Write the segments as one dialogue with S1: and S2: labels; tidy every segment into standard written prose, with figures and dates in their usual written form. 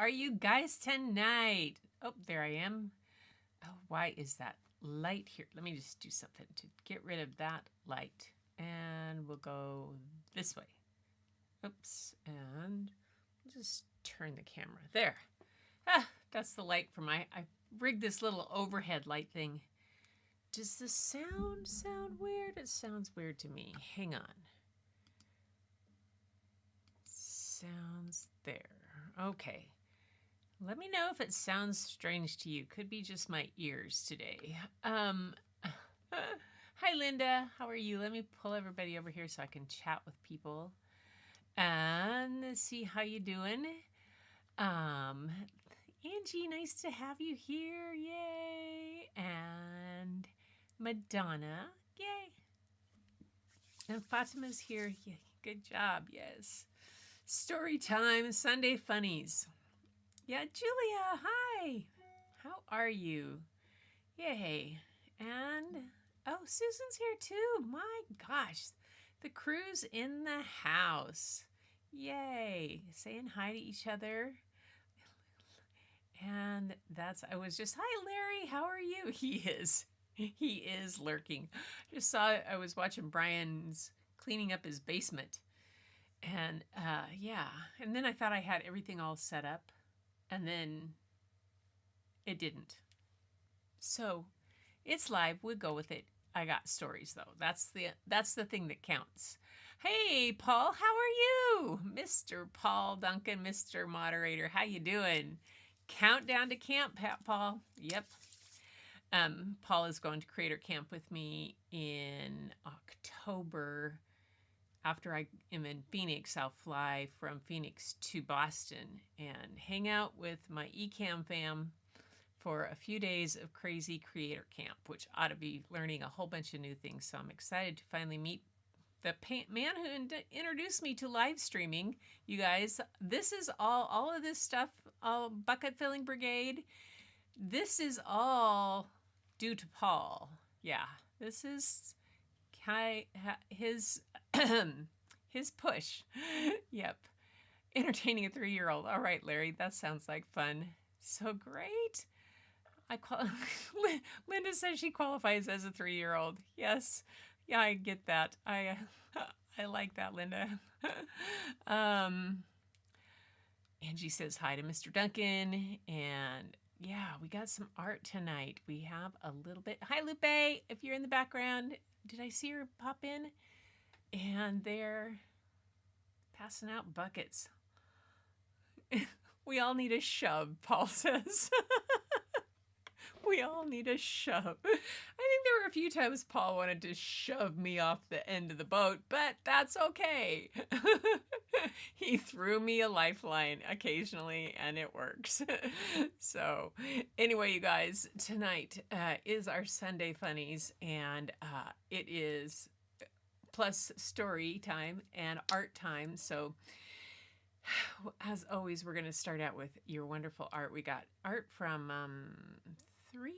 S1: are you guys tonight? Oh, there I am. Oh, why is that light here? Let me just do something to get rid of that light. And we'll go this way. Oops. And just turn the camera. There. Ah, that's the light for I rigged this little overhead light thing. Does the sound weird? It sounds weird to me. Hang on. Sounds there. Okay. Let me know if it sounds strange to you. Could be just my ears today. Hi, Linda. How are you? Let me pull everybody over here so I can chat with people. And let's see how you doing. Angie, nice to have you here. Yay. And Madonna. Yay. And Fatima's here. Yeah, good job. Yes. Story time, Sunday funnies. Yeah, Julia, hi. How are you? Yay. And, oh, Susan's here too. My gosh, the crew's in the house. Yay. Saying hi to each other. And I was just, hi, Larry, how are you? He is lurking. I was watching Brian's cleaning up his basement. And yeah, and then I thought I had everything all set up, and then it didn't. So it's live. We'll go with it. I got stories though. That's the thing that counts. Hey, Paul, how are you? Mr. Paul Duncan, Mr. Moderator, how you doing? Countdown to camp, Paul. Yep. Paul is going to Creator Camp with me in October. After I am in Phoenix, I'll fly from Phoenix to Boston and hang out with my eCam fam for a few days of crazy Creator Camp, which ought to be learning a whole bunch of new things. So I'm excited to finally meet the man who introduced me to live streaming. You guys, this is all of this stuff, all Bucket Filling Brigade, this is all due to Paul. Yeah, this is his his push. Yep. Entertaining a 3-year-old. All right, Larry, that sounds like fun. So great. Linda says she qualifies as a 3-year-old. Yes. Yeah, I get that. I like that, Linda. Angie says hi to Mr. Duncan. And yeah, we got some art tonight. We have a little bit. Hi, Lupe, if you're in the background. Did I see her pop in? And they're passing out buckets. We all need a shove, Paul says. We all need a shove. I think there were a few times Paul wanted to shove me off the end of the boat, but that's okay. He threw me a lifeline occasionally, and it works. So anyway, you guys, tonight is our Sunday Funnies, and it is plus story time and art time. So as always, we're going to start out with your wonderful art. We got art from 3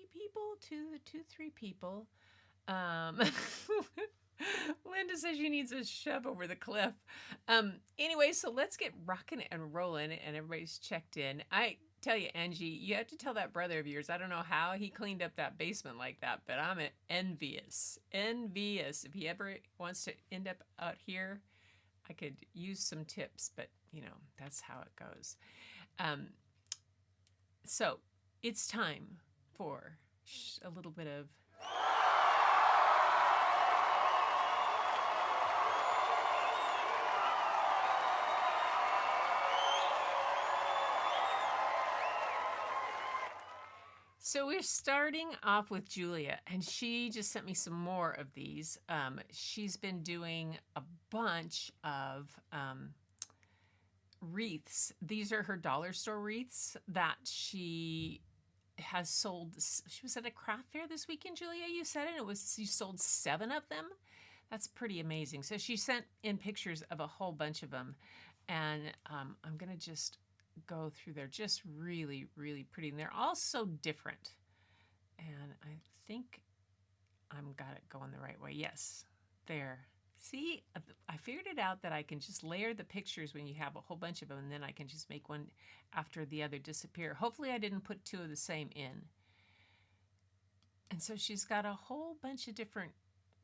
S1: people. Linda says she needs a shove over the cliff. Anyway, so let's get rocking and rolling, and everybody's checked in. I tell you, Angie, you have to tell that brother of yours. I don't know how he cleaned up that basement like that, but I'm envious. If he ever wants to end up out here, I could use some tips, but you know, that's how it goes. So it's time for a little bit of So we're starting off with Julia, and she just sent me some more of these. She's been doing a bunch of wreaths. These are her dollar store wreaths that she has sold. She was at a craft fair this weekend, Julia, you said it. She sold 7 of them. That's pretty amazing. So she sent in pictures of a whole bunch of them. And I'm going to just go through. They're just really, really pretty. And they're all so different. And I think I've got it going the right way. Yes, there. See, I figured it out that I can just layer the pictures when you have a whole bunch of them, and then I can just make one after the other disappear. Hopefully I didn't put two of the same in. And so she's got a whole bunch of different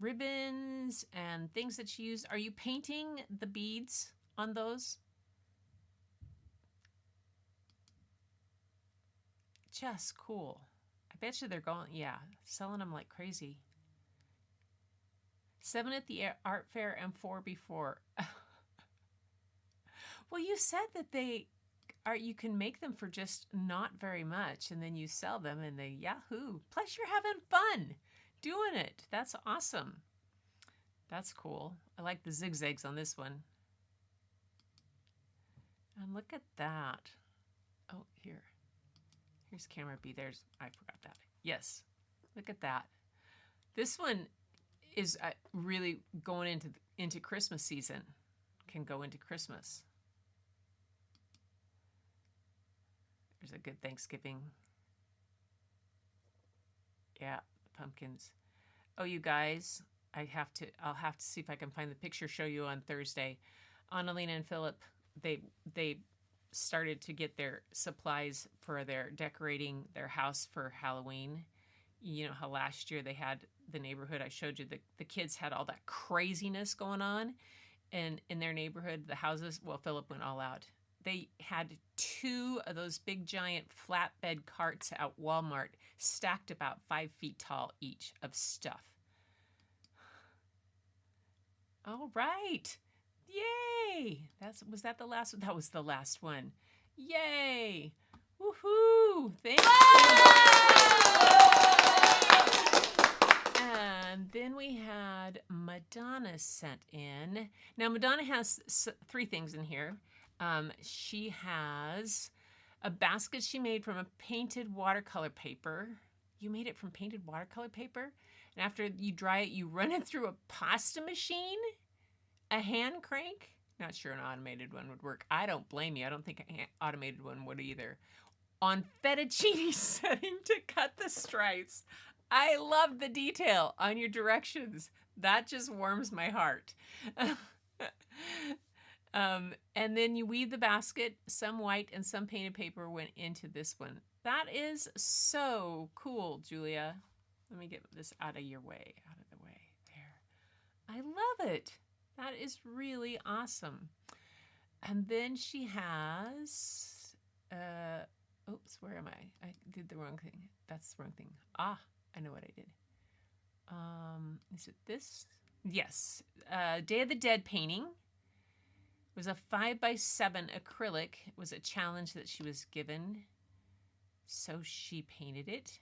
S1: ribbons and things that she used. Are you painting the beads on those? Just cool. I bet you they're going, yeah, selling them like crazy. 7 at the art fair and 4 before. Well, you said that they are, you can make them for just not very much, and then you sell them and they yahoo. Plus you're having fun doing it. That's awesome. That's cool. I like the zigzags on this one. And look at that. Oh, here's camera B. I forgot that. Yes, look at that. This one is really going into Christmas season. Can go into Christmas. There's a good Thanksgiving. Yeah, the pumpkins. Oh, you guys, I'll have to see if I can find the picture, show you on Thursday. Annalena and Philip, they started to get their supplies for their decorating their house for Halloween. You know how last year they had the neighborhood, I showed you, the kids had all that craziness going on, and in their neighborhood, the houses, well, Philip went all out. They had 2 of those big giant flatbed carts at Walmart stacked about 5 feet tall each of stuff. All right. Yay. Was that the last one? That was the last one. Yay. Woohoo. Thank you. And then we had Madonna sent in. Now, Madonna has 3 things in here. She has a basket she made from a painted watercolor paper. You made it from painted watercolor paper? And after you dry it, you run it through a pasta machine? A hand crank? Not sure an automated one would work. I don't blame you. I don't think an automated one would either. On fettuccine setting to cut the stripes. I love the detail on your directions. That just warms my heart. And then you weave the basket. Some white and some painted paper went into this one. That is so cool, Julia. Let me get this out of your way. Out of the way. There. I love it. That is really awesome. And then she has, oops, where am I? I did the wrong thing. That's the wrong thing. Ah, I know what I did. Is it this? Yes. Day of the Dead painting. It was a 5x7 acrylic. It was a challenge that she was given. So she painted it.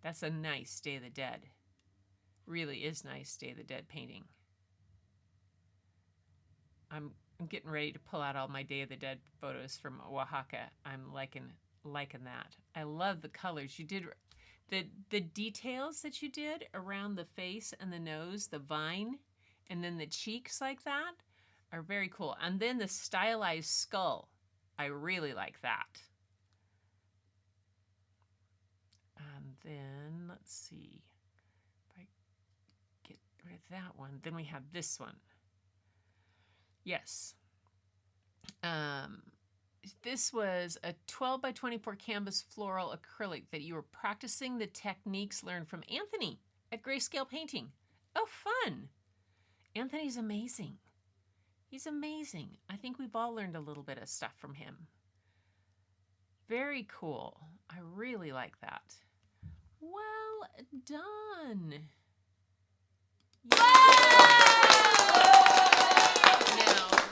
S1: That's a nice Day of the Dead. Really is nice Day of the Dead painting. I'm getting ready to pull out all my Day of the Dead photos from Oaxaca. I'm liking that. I love the colors. You did the details that you did around the face and the nose, the vine, and then the cheeks like that are very cool. And then the stylized skull. I really like that. And then let's see if I get rid of that one. Then we have this one. Yes. This was a 12 by 24 canvas floral acrylic that you were practicing the techniques learned from Anthony at Grayscale Painting. Oh, fun. Anthony's amazing. He's amazing. I think we've all learned a little bit of stuff from him. Very cool. I really like that. Well done. Now,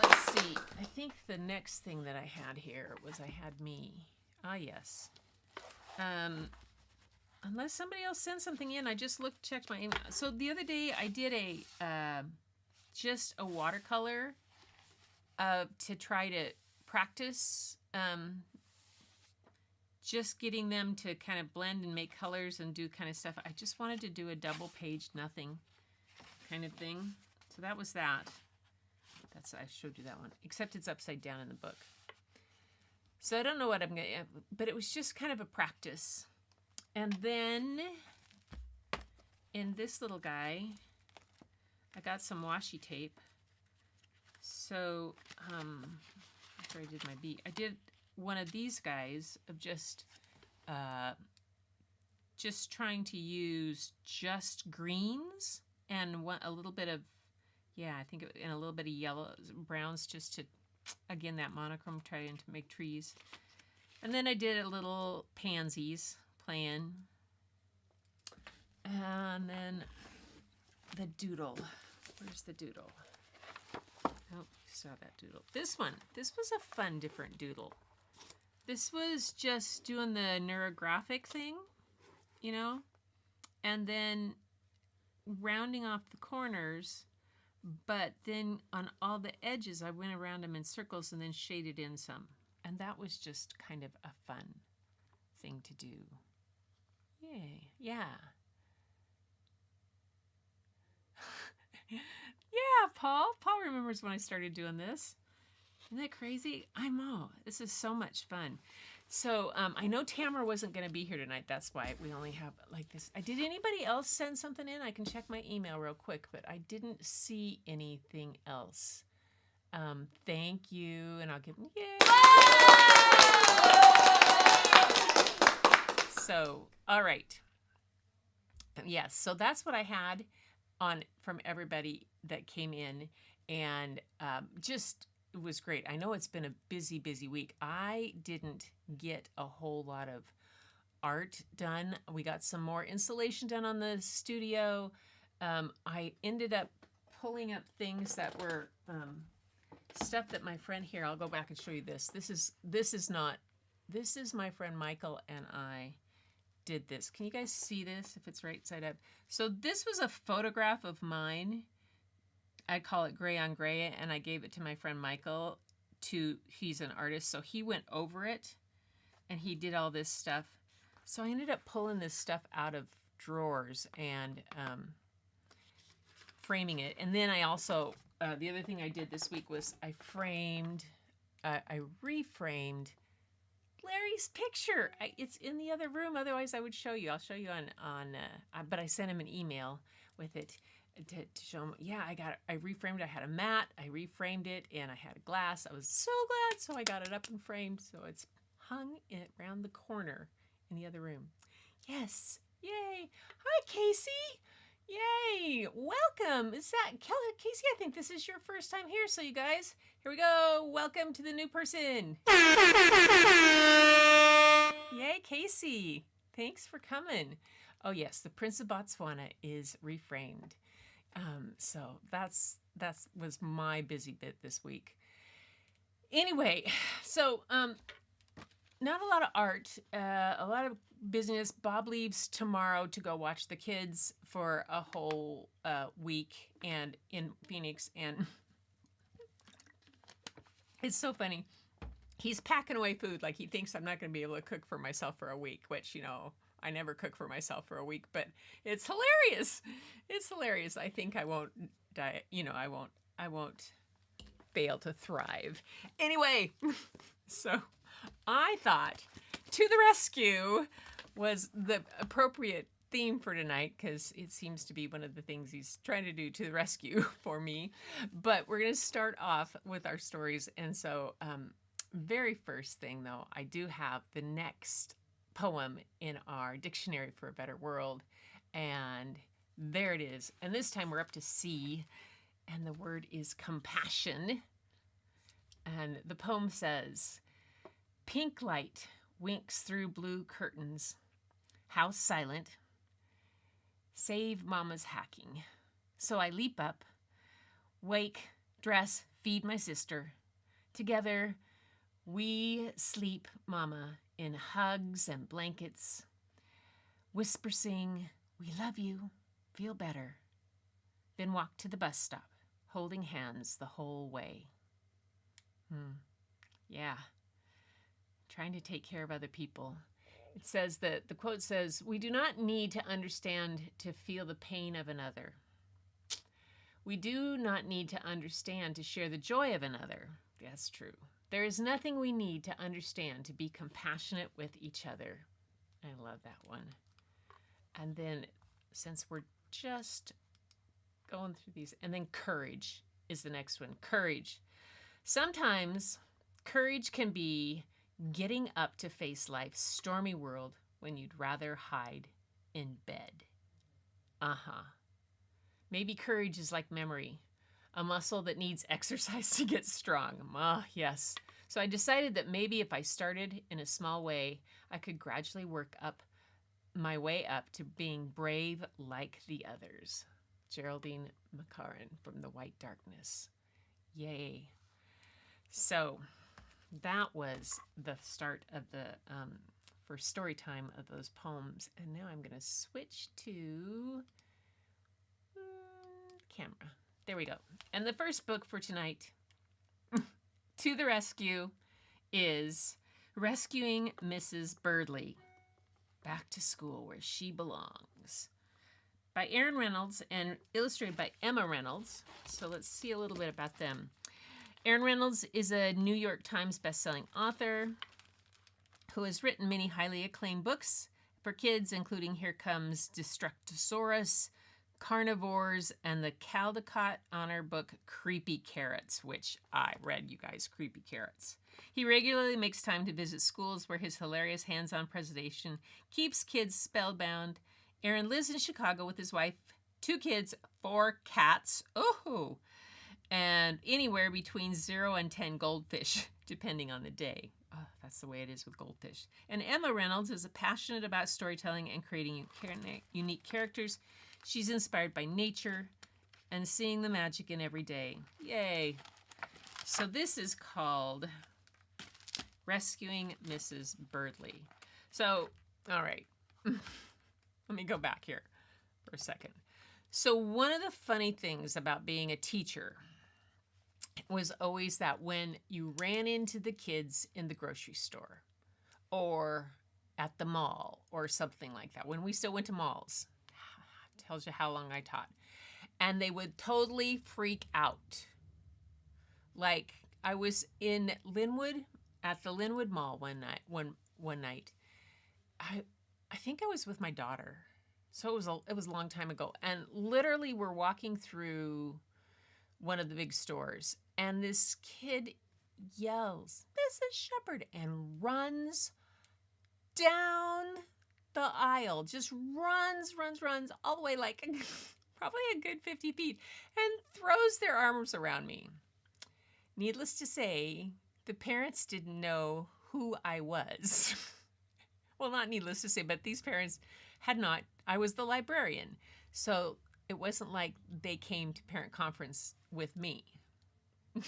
S1: let's see. I think the next thing that I had here was I had me. Ah, yes. Unless somebody else sent something in, I just checked my email. So the other day I did just a watercolor to try to practice just getting them to kind of blend and make colors and do kind of stuff. I just wanted to do a double page nothing kind of thing. So that was that. I showed you that one, except it's upside down in the book. So I don't know what I'm going to, but it was just kind of a practice. And then in this little guy, I got some washi tape. So, after I did my bee, I did one of these guys of just trying to use just greens and a little bit of, yeah, I think and a little bit of yellow, browns, just to, again, that monochrome, trying to make trees. And then I did a little pansies playing. And then the doodle. Where's the doodle? Oh, you saw that doodle. This was a fun, different doodle. This was just doing the neurographic thing, you know, and then rounding off the corners, but then on all the edges, I went around them in circles and then shaded in some. And that was just kind of a fun thing to do. Yay, yeah. Yeah, Paul. Paul remembers when I started doing this. Isn't that crazy? I know. This is so much fun. So I know Tamara wasn't going to be here tonight. That's why we only have like this. Did anybody else send something in? I can check my email real quick, but I didn't see anything else. Thank you, and I'll give them, yay! So, all right. Yes, so that's what I had from everybody that came in, and it was great. I know it's been a busy, busy week. I didn't get a whole lot of art done. We got some more installation done on the studio. I ended up pulling up things that were stuff that my friend here, I'll go back and show you this. This is my friend Michael and I did this. Can you guys see this if it's right side up? So this was a photograph of mine. I call it gray on gray, and I gave it to my friend Michael. He's an artist, so he went over it and he did all this stuff. So I ended up pulling this stuff out of drawers and framing it. And then I also, the other thing I did this week was I reframed Larry's picture. It's in the other room. Otherwise, I would show you. I'll show you but I sent him an email with it to show him. Yeah, I reframed it. I had a mat. I reframed it, and I had a glass. I was so glad. So I got it up and framed. So it's hung around the corner in the other room. Yes. Yay. Hi, Casey. Yay. Welcome. Is that Casey? I think this is your first time here. So you guys, here we go. Welcome to the new person. Yay, Casey. Thanks for coming. Oh, yes. The Prince of Botswana is reframed. So that was my busy bit this week. Anyway, so not a lot of art, a lot of business. Bob leaves tomorrow to go watch the kids for a whole week and in Phoenix, and it's so funny. He's packing away food like he thinks I'm not going to be able to cook for myself for a week, which, you know, I never cook for myself for a week, but it's hilarious. It's hilarious. I think I won't die. You know, I won't fail to thrive. Anyway, so I thought To the Rescue was the appropriate theme for tonight because it seems to be one of the things he's trying to do to the rescue for me. But we're going to start off with our stories. And so, very first thing, though, I do have the next poem in our Dictionary for a Better World, and there it is. And this time we're up to C, and the word is compassion. And the poem says, pink light winks through blue curtains, house silent, save mama's hacking. So I leap up, wake, dress, feed my sister. Together we sleep mama in hugs and blankets. Whisper sing, we love you, feel better. Then walk to the bus stop, holding hands the whole way. Yeah, trying to take care of other people. It says that, the quote says, we do not need to understand to feel the pain of another. We do not need to understand to share the joy of another. That's true. There is nothing we need to understand to be compassionate with each other. I love that one. And then, since we're just going through these. And then courage is the next one. Courage. Sometimes courage can be getting up to face life's stormy world when you'd rather hide in bed. Uh-huh. Maybe courage is like memory, a muscle that needs exercise to get strong. Ah, yes. So I decided that maybe if I started in a small way, I could gradually work up my way up to being brave like the others. Geraldine McCarran from The White Darkness. Yay. So that was the start of the first story time of those poems. And now I'm going to switch to camera. There we go. And the first book for tonight, To the Rescue, is Rescuing Mrs. Birdley, Back to School Where She Belongs, by Aaron Reynolds and illustrated by Emma Reynolds. So let's see a little bit about them. Aaron Reynolds is a New York Times bestselling author who has written many highly acclaimed books for kids, including Here Comes Destructosaurus, Carnivores, and the Caldecott honor book Creepy Carrots, which I read, you guys, Creepy Carrots. He regularly makes time to visit schools where his hilarious hands-on presentation keeps kids spellbound. Aaron lives in Chicago with his wife, 2 kids, 4 cats, and anywhere between 0 and 10 goldfish, depending on the day. Oh, that's the way it is with goldfish. And Emma Reynolds is passionate about storytelling and creating unique characters. She's inspired by nature and seeing the magic in every day. Yay. So this is called Rescuing Mrs. Birdley. So, all right. Let me go back here for a second. So one of the funny things about being a teacher was always that when you ran into the kids in the grocery store or at the mall or something like that, when we still went to malls, tells you how long I taught, and they would totally freak out. Like I was in Linwood at the Linwood Mall one night. I think I was with my daughter, so it was a long time ago, and literally we're walking through one of the big stores, and this kid yells, "Mrs. Shepherd," and runs down the aisle, just runs all the way, like probably a good 50 feet, and throws their arms around me. Needless to say, the parents didn't know who I was. Well, not needless to say, but these parents had not. I was the librarian, so it wasn't like they came to parent conference with me. It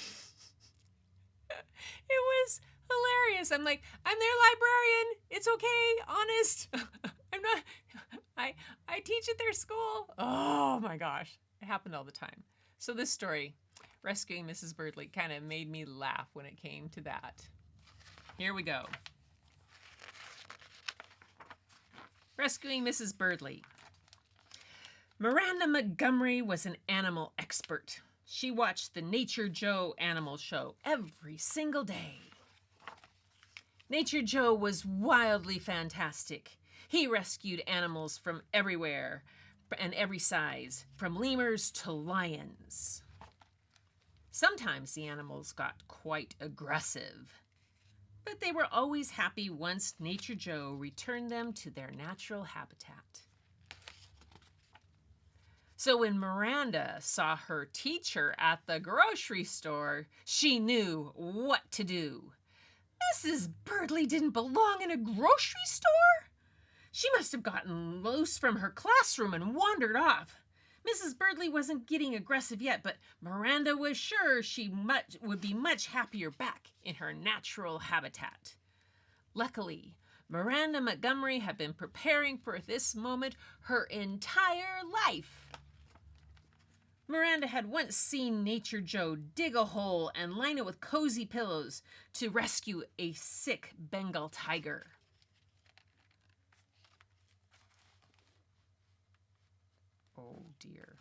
S1: was hilarious. I'm like, "I'm their librarian. It's okay, honest. I'm not, I teach at their school." Oh my gosh, it happened all the time. So this story, Rescuing Mrs. Birdley, kind of made me laugh when it came to that. Here we go. Rescuing Mrs. Birdley. Miranda Montgomery was an animal expert. She watched the Nature Joe animal show every single day. Nature Joe was wildly fantastic. He rescued animals from everywhere and every size, from lemurs to lions. Sometimes the animals got quite aggressive, but they were always happy once Nature Joe returned them to their natural habitat. So when Miranda saw her teacher at the grocery store, she knew what to do. Mrs. Birdley didn't belong in a grocery store? She must have gotten loose from her classroom and wandered off. Mrs. Birdley wasn't getting aggressive yet, but Miranda was sure she would be much happier back in her natural habitat. Luckily, Miranda Montgomery had been preparing for this moment her entire life. Miranda had once seen Nature Joe dig a hole and line it with cozy pillows to rescue a sick Bengal tiger. Oh dear.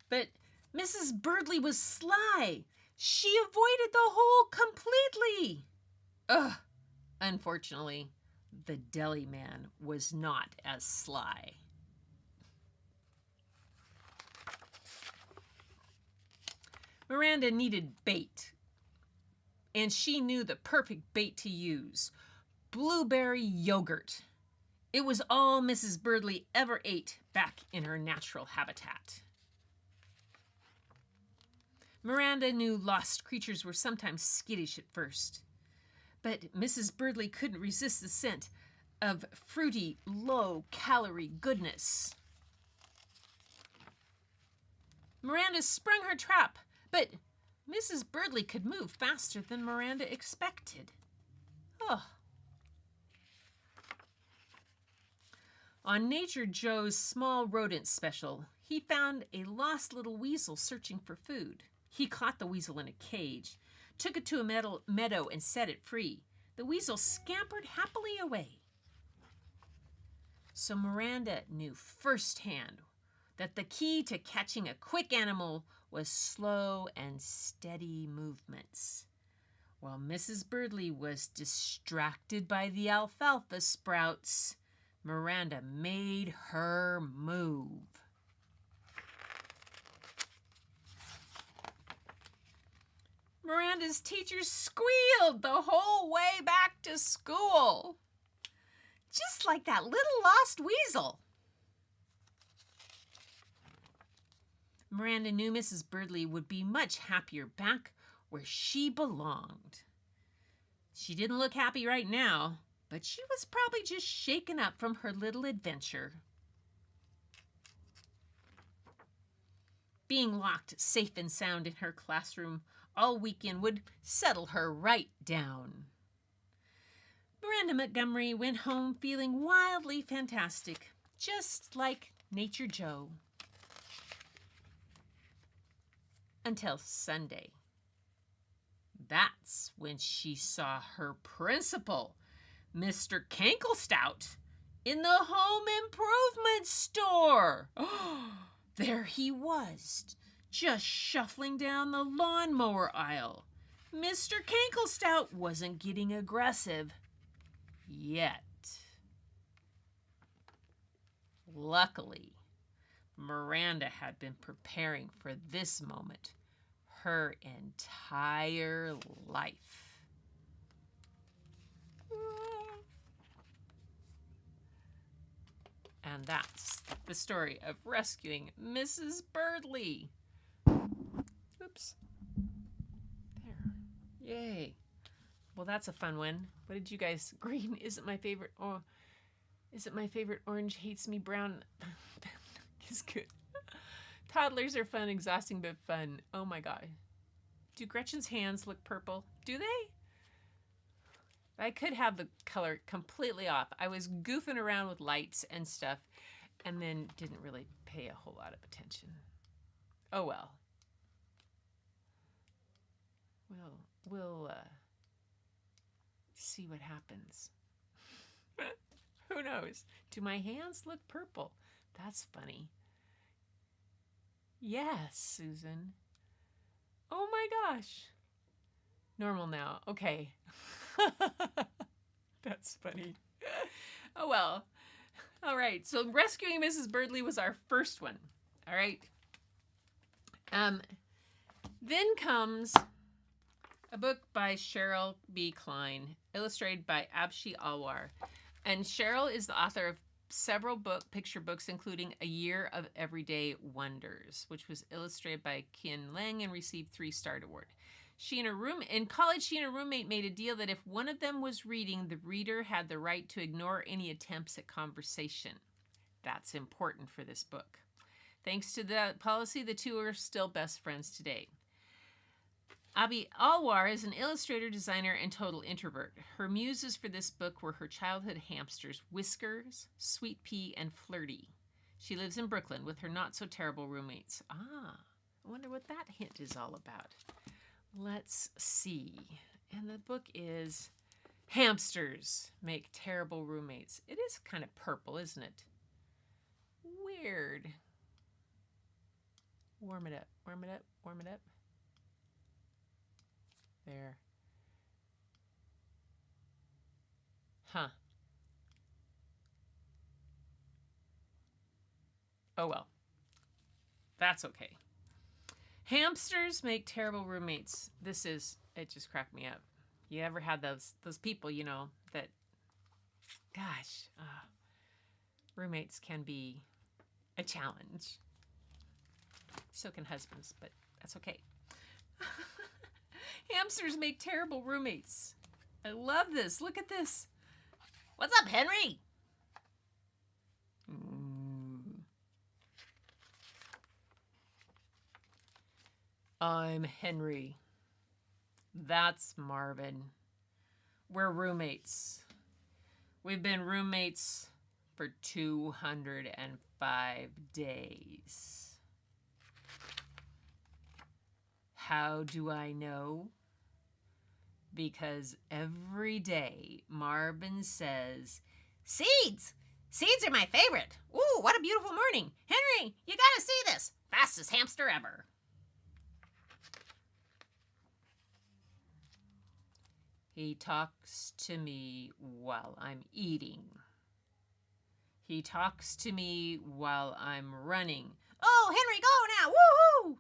S1: But Mrs. Birdley was sly. She avoided the hole completely. Unfortunately, the deli man was not as sly. Miranda needed bait, and she knew the perfect bait to use: blueberry yogurt. It was all Mrs. Birdley ever ate back in her natural habitat. Miranda knew lost creatures were sometimes skittish at first, but Mrs. Birdley couldn't resist the scent of fruity, low-calorie goodness. Miranda sprung her trap, but Mrs. Birdley could move faster than Miranda expected. Oh. On Nature Joe's small rodent special, he found a lost little weasel searching for food. He caught the weasel in a cage, took it to a meadow, and set it free. The weasel scampered happily away. So Miranda knew firsthand that the key to catching a quick animal was slow and steady movements. While Mrs. Birdley was distracted by the alfalfa sprouts, Miranda made her move. Miranda's teacher squealed the whole way back to school. Just like that little lost weasel. Miranda knew Mrs. Birdley would be much happier back where she belonged. She didn't look happy right now, but she was probably just shaken up from her little adventure. Being locked safe and sound in her classroom all weekend would settle her right down. Miranda Montgomery went home feeling wildly fantastic, just like Nature Joe. Until Sunday. That's when she saw her principal, Mr. Kanklestout, in the home improvement store. There he was, just shuffling down the lawnmower aisle. Mr. Kanklestout wasn't getting aggressive yet. Luckily, Miranda had been preparing for this moment her entire life. And that's the story of rescuing Mrs. Birdley. Oops. There. Yay. Well, that's a fun one. What did you guys? Green isn't my favorite. Oh, is it my favorite? Orange hates me. Brown is good. Toddlers are fun, exhausting, but fun. Oh my God. Do Gretchen's hands look purple? Do they? I could have the color completely off. I was goofing around with lights and stuff and then didn't really pay a whole lot of attention. Oh well. We'll see what happens. Who knows? Do my hands look purple? That's funny. Yes, Susan. Oh my gosh. Normal now. Okay. That's funny. Oh well. All right. So rescuing Mrs. Birdley was our first one. All right. Then comes a book by Cheryl B. Klein, illustrated by Abshi Alwar. And Cheryl is the author of several picture books, including A Year of Everyday Wonders, which was illustrated by Ken Lang and received 3-star award. In college, she and her roommate made a deal that if one of them was reading, the reader had the right to ignore any attempts at conversation. That's important for this book. Thanks to that policy, the two are still best friends today. Abhi Alwar is an illustrator, designer, and total introvert. Her muses for this book were her childhood hamsters, Whiskers, Sweet Pea, and Flirty. She lives in Brooklyn with her not-so-terrible roommates. I wonder what that hint is all about. Let's see. And the book is Hamsters Make Terrible Roommates. It is kind of purple, isn't it? Weird. Warm it up, warm it up, warm it up. There. Huh. Oh well. That's okay. Hamsters make terrible roommates. It just cracked me up. You ever had those people, that, gosh, roommates can be a challenge. So can husbands, but that's okay. Hamsters make terrible roommates. I love this. Look at this. What's up, Henry? I'm Henry. That's Marvin. We're roommates. We've been roommates for 205 days. How do I know? Because every day Marvin says, "Seeds! Seeds are my favorite. Ooh, what a beautiful morning. Henry, you gotta see this. Fastest hamster ever." He talks to me while I'm eating. He talks to me while I'm running. "Oh, Henry, go now. Woohoo!"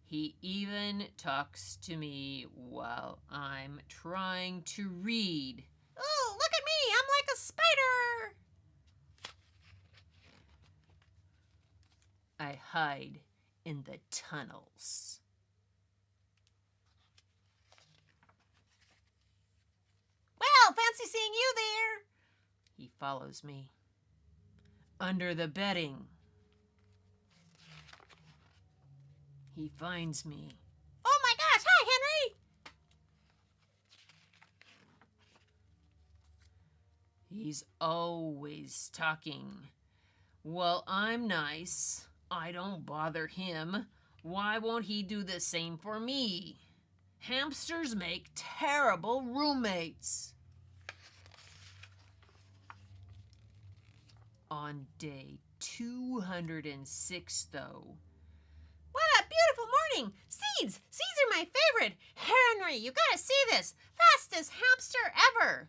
S1: He even talks to me while I'm trying to read. "Oh, look at me. I'm like a spider." I hide in the tunnels. "Well, fancy seeing you there." He follows me. Under the bedding. He finds me. "Oh my gosh, hi, Henry." He's always talking. Well, I'm nice. I don't bother him. Why won't he do the same for me? Hamsters make terrible roommates. On day 206, though. "What a beautiful morning! Seeds! Seeds are my favorite! Henry, you gotta see this! Fastest hamster ever!"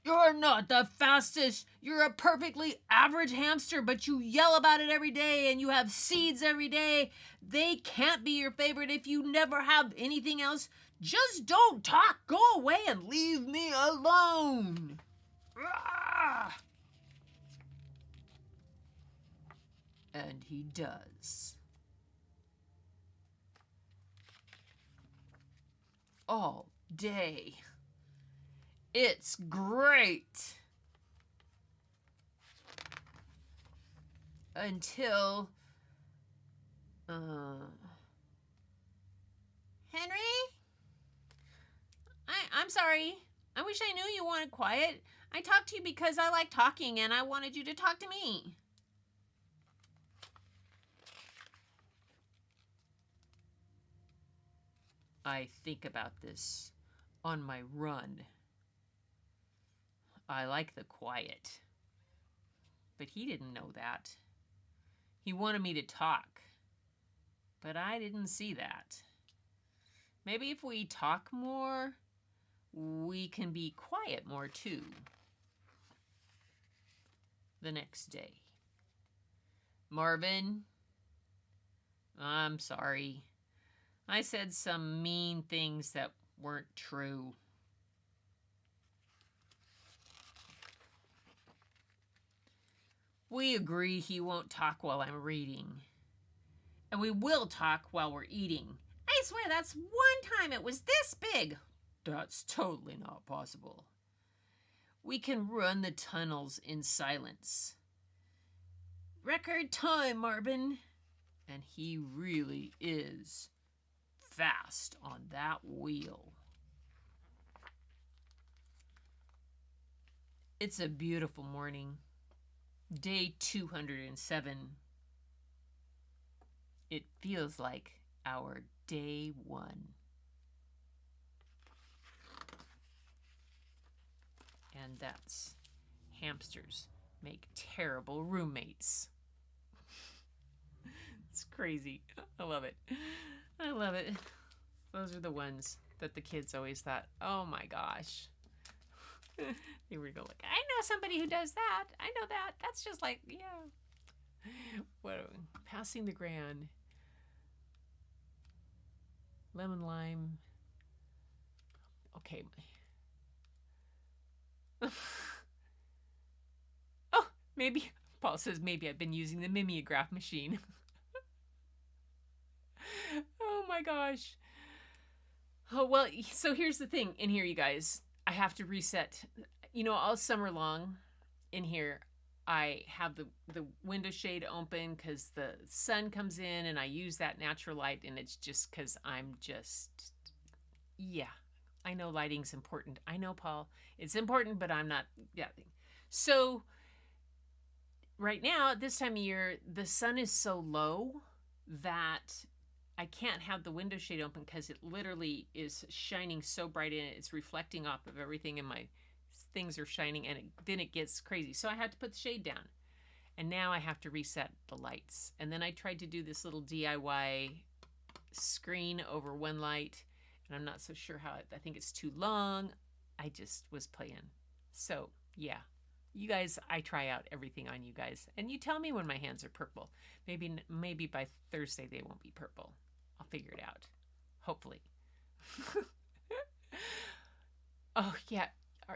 S1: "You're not the fastest. You're a perfectly average hamster, but you yell about it every day and you have seeds every day. They can't be your favorite if you never have anything else. Just don't talk. Go away and leave me alone." And he does. All day. It's great. Until, Henry? I'm sorry. I wish I knew you wanted quiet. I talked to you because I like talking and I wanted you to talk to me. I think about this on my run. I like the quiet. But he didn't know that. He wanted me to talk. But I didn't see that. Maybe if we talk more, we can be quiet more too. The next day. "Marvin, I'm sorry. I said some mean things that weren't true." We agree he won't talk while I'm reading. And we will talk while we're eating. I swear that's one time it was this big. That's totally not possible. We can run the tunnels in silence. Record time, Marvin. And he really is fast on that wheel. It's a beautiful morning. Day 207. It feels like our day 1. And that's hamsters make terrible roommates. It's crazy. I love it. I love it. Those are the ones that the kids always thought, "Oh my gosh." They were going like, "I know somebody who does that. I know that. That's just like, yeah." What? Passing the grand. Lemon lime. Okay. Oh, maybe. Paul says maybe I've been using the mimeograph machine. Oh my gosh. Oh, well, so here's the thing in here, you guys. I have to reset. All summer long in here, I have the window shade open because the sun comes in and I use that natural light, and it's just because I'm just, yeah. I know lighting's important. I know, Paul. It's important, but I'm not, yeah. So right now, at this time of year, the sun is so low that I can't have the window shade open because it literally is shining so bright in it. It's reflecting off of everything, and my things are shining, and then it gets crazy. So I had to put the shade down. And now I have to reset the lights. And then I tried to do this little DIY screen over one light, and I'm not so sure how I think it's too long. I just was playing. So, yeah. You guys, I try out everything on you guys, and you tell me when my hands are purple. Maybe by Thursday they won't be purple. I'll figure it out. Hopefully. Oh, yeah.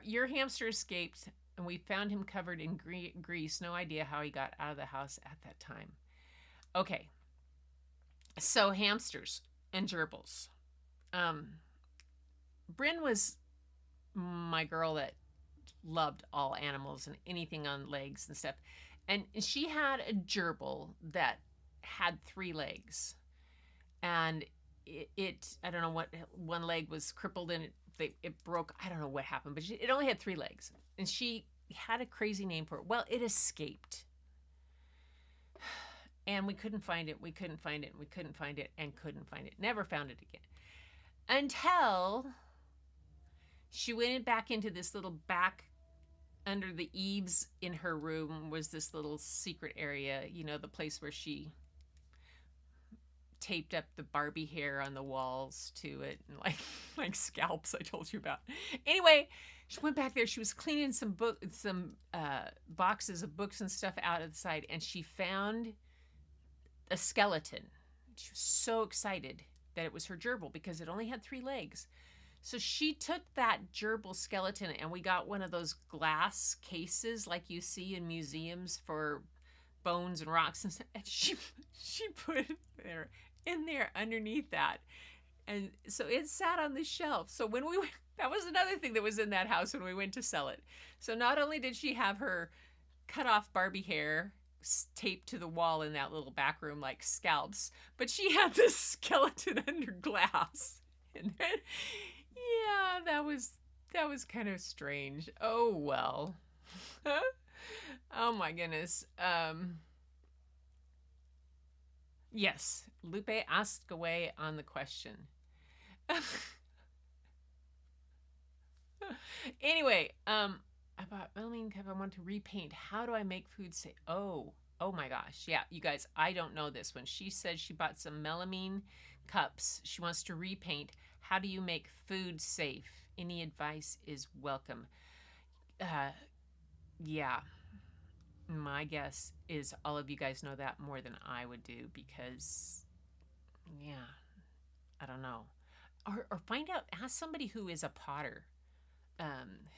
S1: Your hamster escaped, and we found him covered in grease. No idea how he got out of the house at that time. Okay. So, hamsters and gerbils. Bryn was my girl that loved all animals and anything on legs and stuff. And she had a gerbil that had 3 legs. And I don't know what, one leg was crippled and it broke. I don't know what happened, but it only had 3 legs. And she had a crazy name for it. Well, it escaped. And we couldn't find it. We couldn't find it. We couldn't find it and couldn't find it. Never found it again. Until she went back into this little back under the eaves in her room was this little secret area, the place where she taped up the Barbie hair on the walls to it, and like scalps I told you about. Anyway, she went back there. She was cleaning some boxes of books and stuff out of the side, and she found a skeleton. She was so excited that it was her gerbil because it only had 3 legs. So she took that gerbil skeleton, and we got one of those glass cases like you see in museums for bones and rocks and stuff. And she put it in there underneath that. And so it sat on the shelf. So when we went, that was another thing that was in that house when we went to sell it. So not only did she have her cut off Barbie hair taped to the wall in that little back room like scalps, but she had this skeleton under glass. And then, yeah, that was kind of strange. Oh well. Oh my goodness. Yes, Lupe asked away on the question. Anyway, about melamine cup, I want to repaint. How do I make food safe? Oh my gosh. Yeah, you guys, I don't know this. When she said she bought some melamine cups, she wants to repaint. How do you make food safe? Any advice is welcome. Yeah. My guess is all of you guys know that more than I would do because, yeah, I don't know. Or find out, ask somebody who is a potter,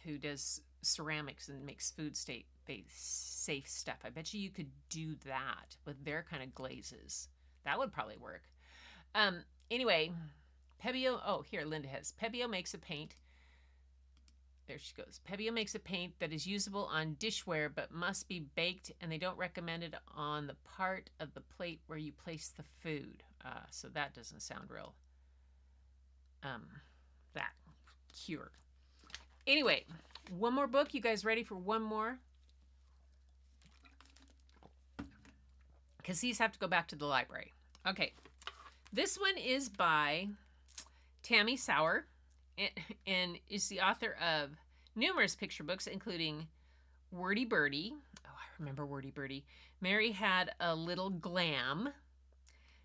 S1: who does ceramics and makes food safe stuff. I bet you could do that with their kind of glazes. That would probably work. Anyway, Pebio, oh, here, Linda has. Pebio makes a paint. There she goes. Pebio makes a paint that is usable on dishware but must be baked, and they don't recommend it on the part of the plate where you place the food. So that doesn't sound real. That cure. Anyway, one more book. You guys ready for one more? Because these have to go back to the library. Okay. This one is by Tammy Sauer, and is the author of numerous picture books, including Wordy Birdie. Oh, I remember Wordy Birdie. Mary Had a Little Glam,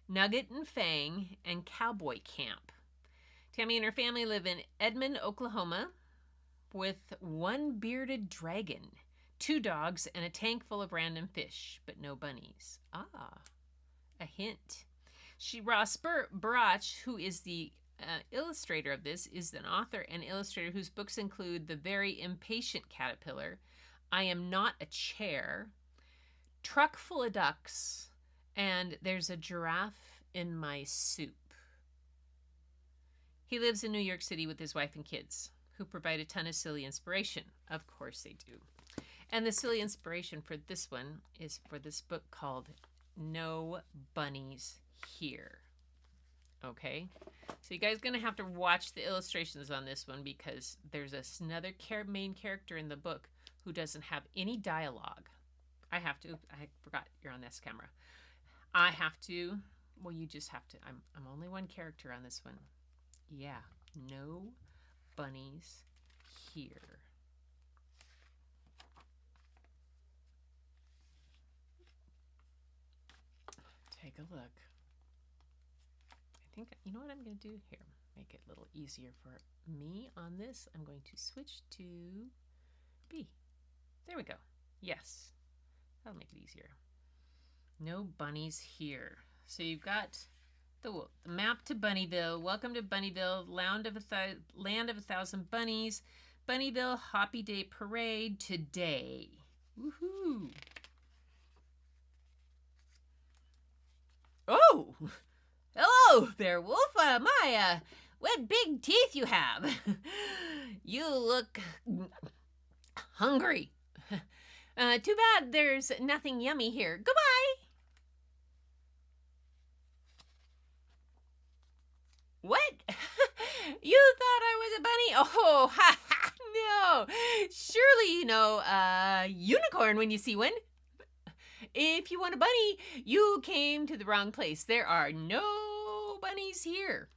S1: Nugget and Fang, and Cowboy Camp. Tammy and her family live in Edmond, Oklahoma, with one bearded dragon 2 dogs, and a tank full of random fish, but no bunnies. Ah, a hint. Ross Barach, who is the illustrator of this, is an author and illustrator whose books include The Very Impatient Caterpillar, I Am Not a Chair, Truck Full of Ducks, and There's a Giraffe in My Soup. He lives in New York City with his wife and kids, who provide a ton of silly inspiration. Of course they do. And the silly inspiration for this one is for this book called No Bunnies Here. Okay? So you guys are going to have to watch the illustrations on this one because there's another main character in the book who doesn't have any dialogue. I forgot you're on this camera. Well, you just have to. I'm only one character on this one. Yeah, no bunnies here. Take a look. I think, you know what I'm going to do here? Make it a little easier for me on this. I'm going to switch to B. There we go. Yes. That'll make it easier. No bunnies here. So you've got the map to Bunnyville. Welcome to Bunnyville, land of 1,000 bunnies. Bunnyville Hoppy Day Parade today. Woohoo! Oh! Hello there, Wolf. What big teeth you have. You look hungry. Too bad there's nothing yummy here. Goodbye. What? You thought I was a bunny? Oh, ha ha, no. Surely you know unicorn when you see one. If you want a bunny, you came to the wrong place. There are no bunnies here.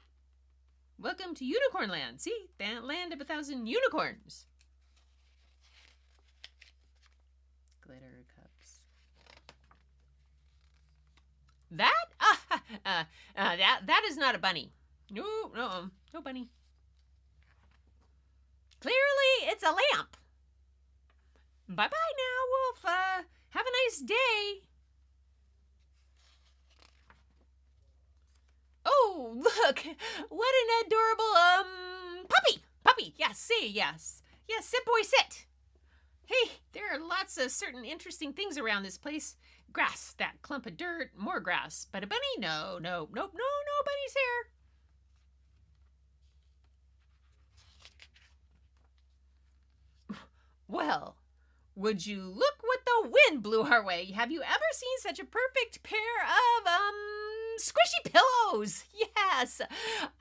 S1: Welcome to Unicorn Land. See? That land of 1,000 unicorns. Glitter cups. That is not a bunny. No bunny. Clearly, it's a lamp. Bye-bye now, Wolf. Have a nice day. Oh, look. What an adorable, puppy. Yes, see, yes. Yes, sit, boy, sit. Hey, there are lots of certain interesting things around this place. Grass, that clump of dirt, more grass. But a bunny? No bunnies here. Well, would you look what the wind blew our way? Have you ever seen such a perfect pair of, squishy pillows? Yes.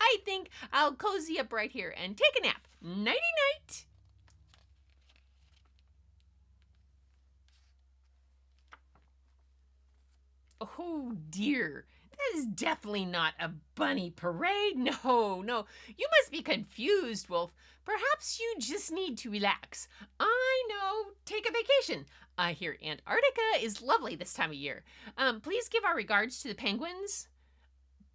S1: I think I'll cozy up right here and take a nap. Nighty-night. Oh, dear. That is definitely not a bunny parade. No. You must be confused, Wolf. Perhaps you just need to relax. I know. Take a vacation. I hear Antarctica is lovely this time of year. Please give our regards to the penguins.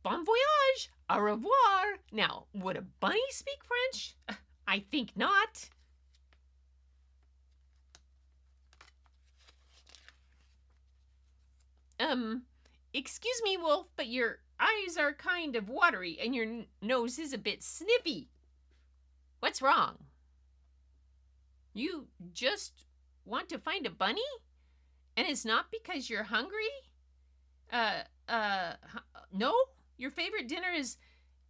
S1: Bon voyage. Au revoir. Now, would a bunny speak French? I think not. Excuse me, Wolf, but your eyes are kind of watery and your nose is a bit snippy. What's wrong? You just want to find a bunny? And it's not because you're hungry? No? Your favorite dinner is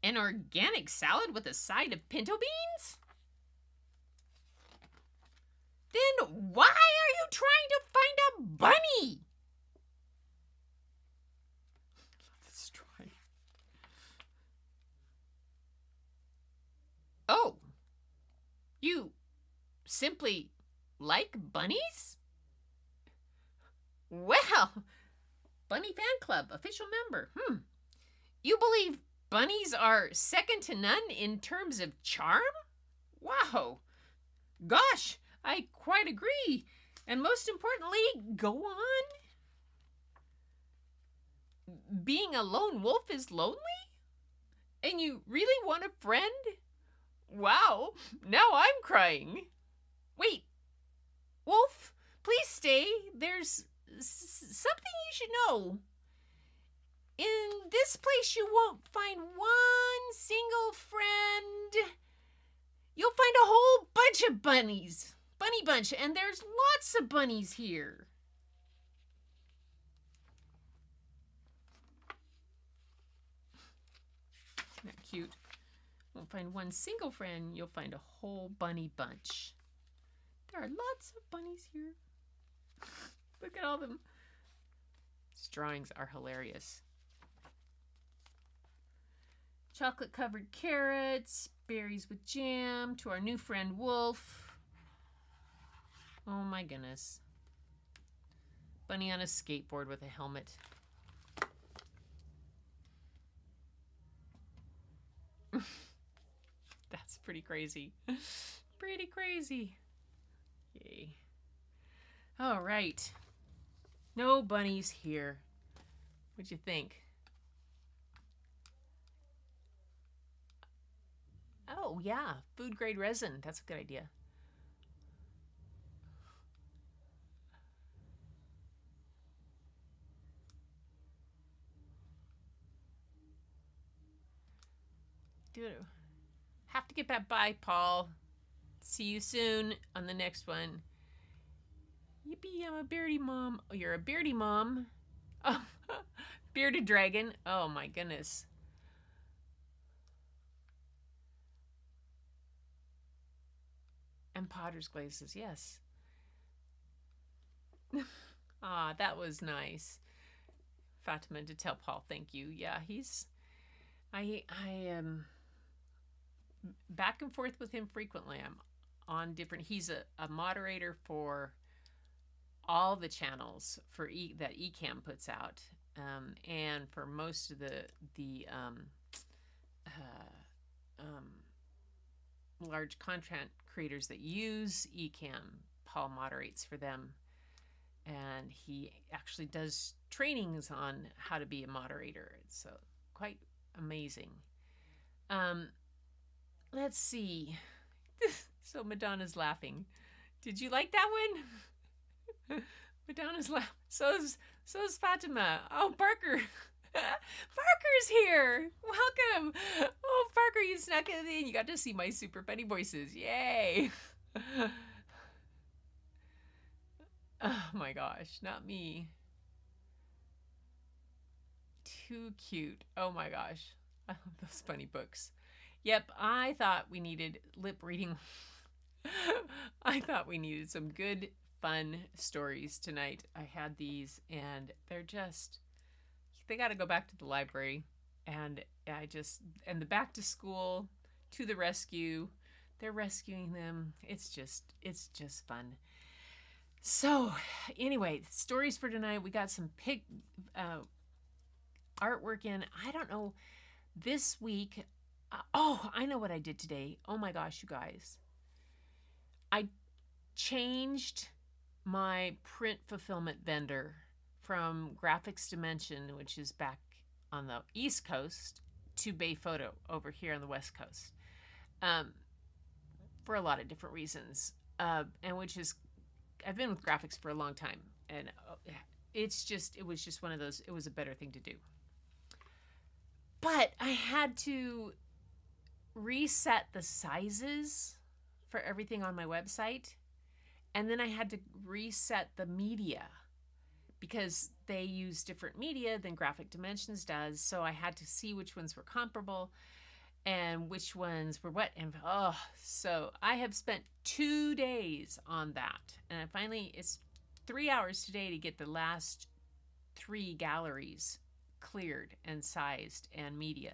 S1: an organic salad with a side of pinto beans? Then why are you trying to find a bunny? Let's try. Oh. You simply like bunnies? Well, Bunny Fan Club, official member. You believe bunnies are second to none in terms of charm? Wow. Gosh, I quite agree. And most importantly, go on. Being a lone wolf is lonely? And you really want a friend? Wow, now I'm crying. Wait, Wolf, please Wednesday, there's something you should know. In this place, you won't find one single friend. You'll find a whole bunch of bunnies. Bunny bunch. And there's lots of bunnies here. Isn't that cute? Won't find one single friend. You'll find a whole bunny bunch. There are lots of bunnies here. Look at all them. These drawings are hilarious. Chocolate covered carrots, berries with jam, to our new friend Wolf. Oh my goodness. Bunny on a skateboard with a helmet. That's pretty crazy. Pretty crazy. Yay. All right. No bunnies here. What'd you think? Oh, yeah. Food grade resin. That's a good idea. Do it. Have to get back. Bye, Paul. See you soon on the next one. Yippee, I'm a beardy mom. Oh, you're a beardy mom. Oh, bearded dragon. Oh, my goodness. And Potter's glazes, yes. Ah, that was nice. Fatima to tell Paul, thank you. Yeah, I am back and forth with him frequently. I'm on different, he's a moderator for all the channels for that Ecamm puts out. And for most of the large content creators that use Ecamm, Paul moderates for them. And he actually does trainings on how to be a moderator. It's quite amazing. Let's see. So Madonna's laughing. Did you like that one? Madonna's laughing. So's Fatima. Oh, Parker. Parker's here. Welcome. Oh, Parker, you snuck it in. You got to see my super funny voices. Yay. Oh my gosh, not me. Too cute. Oh my gosh. I love those funny books. Yep, I thought we needed lip reading. I thought we needed some good, fun stories tonight. I had these and they're just, they got to go back to the library. And and the back to school, to the rescue. They're rescuing them. It's just fun. So, anyway, stories for tonight. We got some artwork in. I don't know. This week, I know what I did today. Oh my gosh, you guys. I changed my print fulfillment vendor from Graphics Dimension, which is back on the East Coast, to Bay Photo over here on the West Coast, for a lot of different reasons. And which is, I've been with graphics for a long time, and it was just one of those, it was a better thing to do. But I had to reset the sizes for everything on my website, and then I had to reset the media because they use different media than Graphic Dimensions does. So I had to see which ones were comparable and which ones were what. And so I have spent 2 days on that. And it's 3 hours today to get the last 3 galleries cleared and sized and media.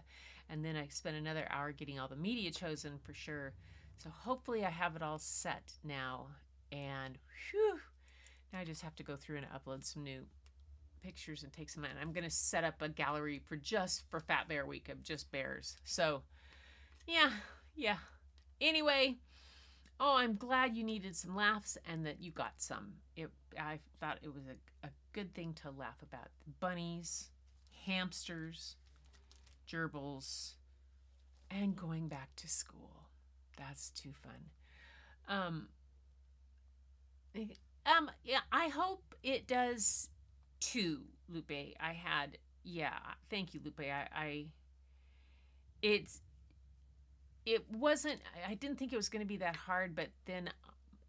S1: And then I spent another hour getting all the media chosen for sure. So hopefully I have it all set now. And whew, now I just have to go through and upload some new pictures and take some. And I'm going to set up a gallery for Fat Bear Week of just bears. So yeah. Anyway, I'm glad you needed some laughs and that you got some. I thought it was a good thing to laugh about. Bunnies, hamsters, gerbils, and going back to school. That's too fun. Yeah, I hope it does too, Lupe. Yeah, thank you, Lupe. It's, it wasn't, I didn't think it was going to be that hard, but then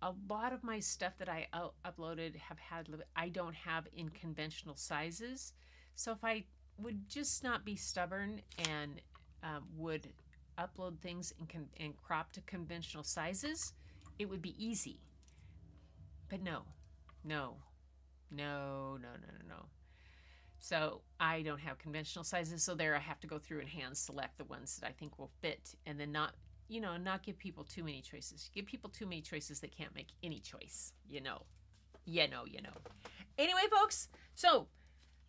S1: a lot of my stuff that I uploaded I don't have in conventional sizes. So if I would just not be stubborn and would upload things and crop to conventional sizes, it would be easy. But no, no, no, no, no, no, no. So I don't have conventional sizes. So there I have to go through and hand select the ones that I think will fit, and then not give people too many choices. Give people too many choices, they can't make any choice, you know. Anyway, folks, so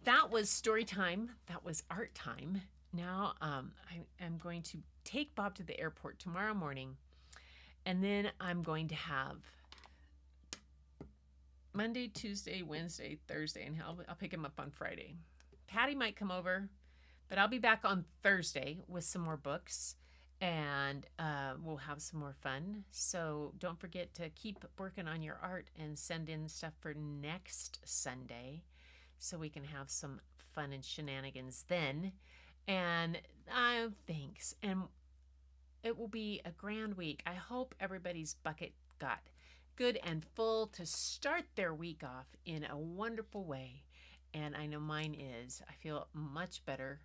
S1: that was story time. That was art time. Now I'm going to take Bob to the airport tomorrow morning, and then I'm going to have Monday, Tuesday, Wednesday, Thursday, and I'll pick him up on Friday. Patty might come over, but I'll be back on Thursday with some more books, and we'll have some more fun. So don't forget to keep working on your art and send in stuff for next Sunday so we can have some fun and shenanigans then. And thanks. And it will be a grand week. I hope everybody's bucket got good and full to start their week off in a wonderful way. And I know mine is. I feel much better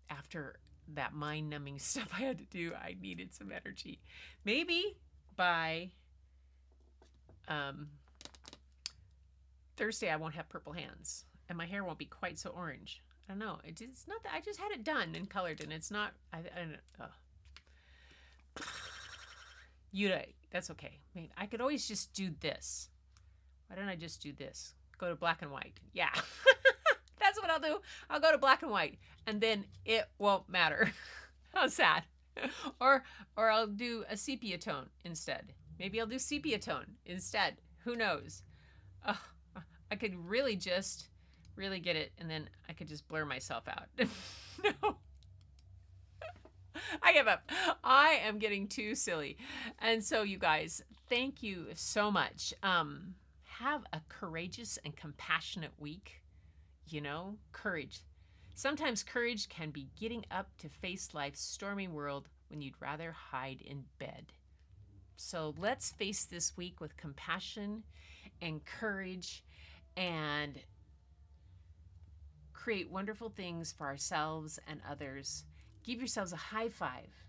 S1: after that mind-numbing stuff I had to do. I needed some energy. Maybe by Thursday I won't have purple hands and my hair won't be quite so orange. I don't know. It's not that I just had it done and colored, and it's not. I don't know. That's okay. I mean, I could always just do this. Why don't I just do this? Go to black and white. Yeah. That's what I'll do. I'll go to black and white, and then it won't matter. How's that? Or I'll do a sepia tone instead. Maybe I'll do sepia tone instead. Who knows? I could really get it, and then I could just blur myself out. No. I give up. I am getting too silly. And so, you guys, thank you so much. Have a courageous and compassionate week. You know, courage. Sometimes courage can be getting up to face life's stormy world when you'd rather hide in bed. So let's face this week with compassion and courage and create wonderful things for ourselves and others. Give yourselves a high five.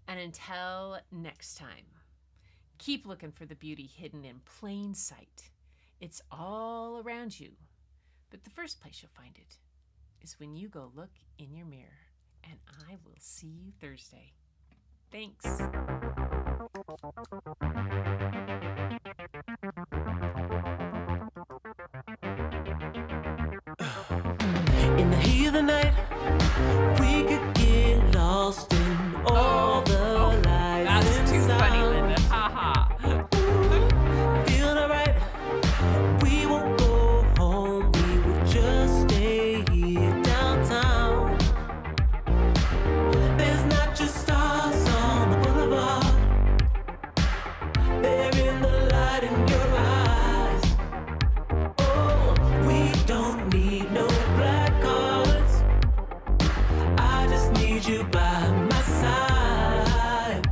S1: And until next time, keep looking for the beauty hidden in plain sight. It's all around you. But the first place you'll find it is when you go look in your mirror. And I will see you Thursday. Thanks.
S2: In the heat of the night, we could get lost in all the lies.
S1: That's too funny, Linda. Ha ha.
S2: Feeling alright, we won't go home, we will just stay here downtown. There's not just stars on the boulevard, they're in the light in your eyes. Oh, we don't need no black cards, I just need you by my side.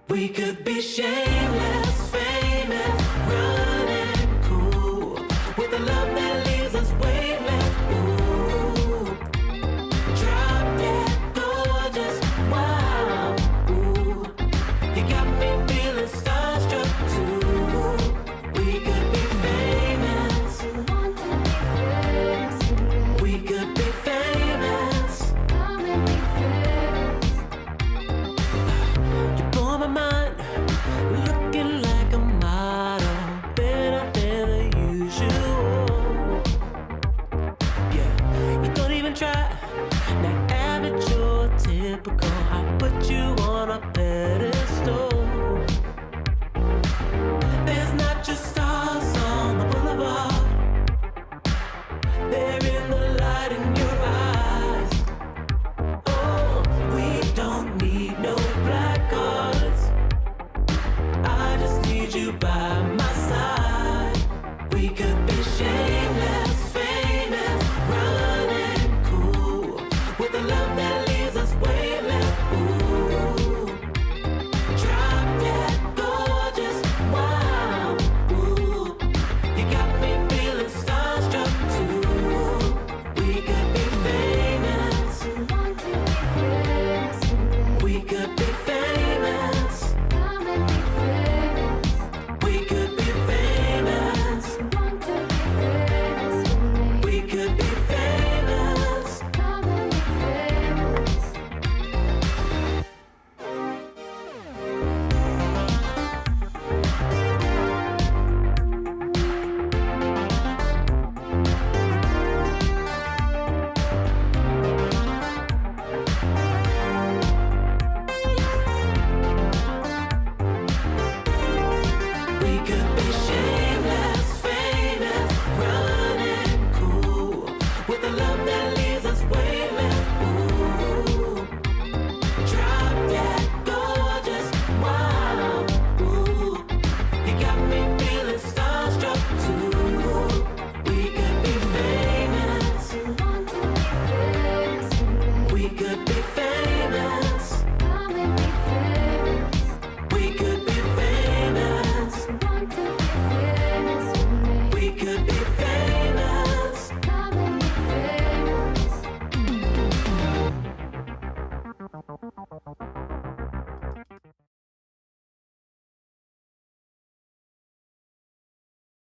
S2: We could be shameless, famous, running cool, with a love that leaves us weightless. Ooh, drop dead gorgeous, wow. Ooh, you got me feeling starstruck too. We could be famous, we could be famous. Come and be famous. You blow my mind, looking like need you by